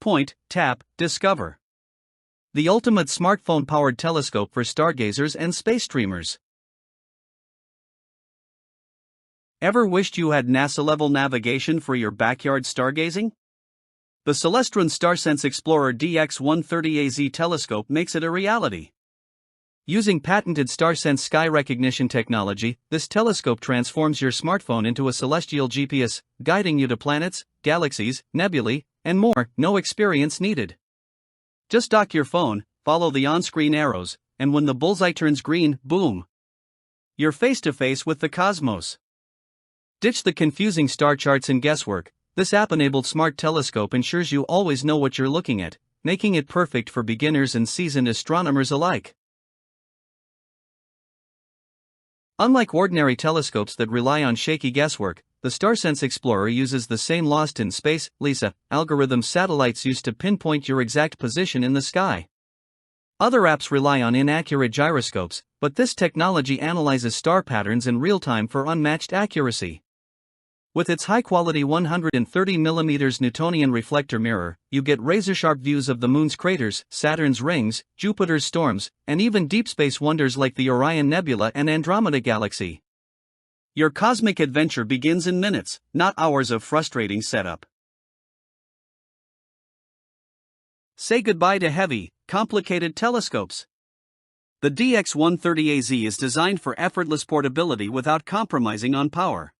point, tap, discover. The ultimate smartphone-powered telescope for stargazers and space streamers. Ever wished you had NASA-level navigation for your backyard stargazing? The Celestron StarSense Explorer DX 130AZ telescope makes it a reality. Using patented StarSense Sky Recognition Technology, this telescope transforms your smartphone into a celestial GPS, guiding you to planets, galaxies, nebulae, and more. No experience needed. Just dock your phone, follow the on-screen arrows, and when the bullseye turns green, boom! You're face-to-face with the cosmos. Ditch the confusing star charts and guesswork. This app-enabled smart telescope ensures you always know what you're looking at, making it perfect for beginners and seasoned astronomers alike. Unlike ordinary telescopes that rely on shaky guesswork, the StarSense Explorer uses the same lost in space (LISA) algorithm satellites use to pinpoint your exact position in the sky. Other apps rely on inaccurate gyroscopes, but this technology analyzes star patterns in real time for unmatched accuracy. With its high-quality 130mm Newtonian reflector mirror, you get razor-sharp views of the Moon's craters, Saturn's rings, Jupiter's storms, and even deep space wonders like the Orion Nebula and Andromeda Galaxy. Your cosmic adventure begins in minutes, not hours of frustrating setup. Say goodbye to heavy, complicated telescopes. The DX130AZ is designed for effortless portability without compromising on power.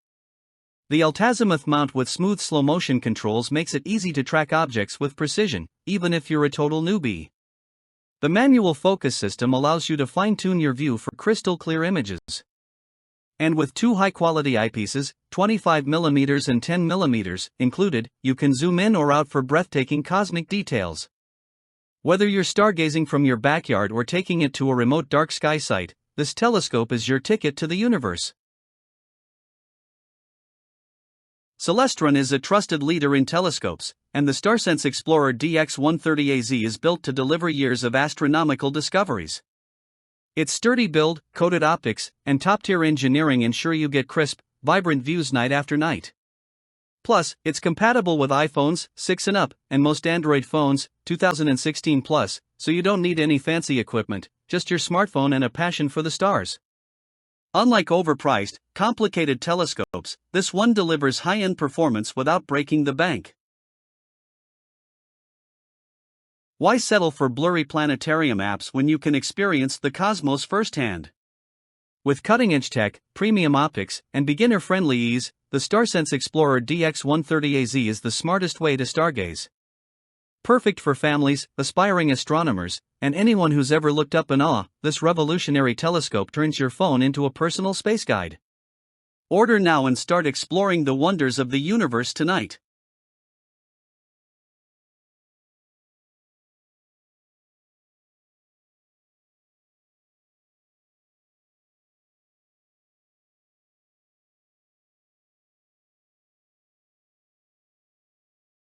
The altazimuth mount with smooth slow-motion controls makes it easy to track objects with precision, even if you're a total newbie. The manual focus system allows you to fine-tune your view for crystal-clear images. And with two high-quality eyepieces, 25mm and 10mm, included, you can zoom in or out for breathtaking cosmic details. Whether you're stargazing from your backyard or taking it to a remote dark sky site, this telescope is your ticket to the universe. Celestron is a trusted leader in telescopes, and the StarSense Explorer DX 130AZ is built to deliver years of astronomical discoveries. Its sturdy build, coated optics, and top-tier engineering ensure you get crisp, vibrant views night after night. Plus, it's compatible with iPhones 6 and up, and most Android phones 2016 plus, so you don't need any fancy equipment, just your smartphone and a passion for the stars. Unlike overpriced, complicated telescopes, this one delivers high-end performance without breaking the bank. Why settle for blurry planetarium apps when you can experience the cosmos firsthand? With cutting-edge tech, premium optics, and beginner-friendly ease, the StarSense Explorer DX 130AZ is the smartest way to stargaze. Perfect for families, aspiring astronomers, and anyone who's ever looked up in awe, this revolutionary telescope turns your phone into a personal space guide. Order now and start exploring the wonders of the universe tonight.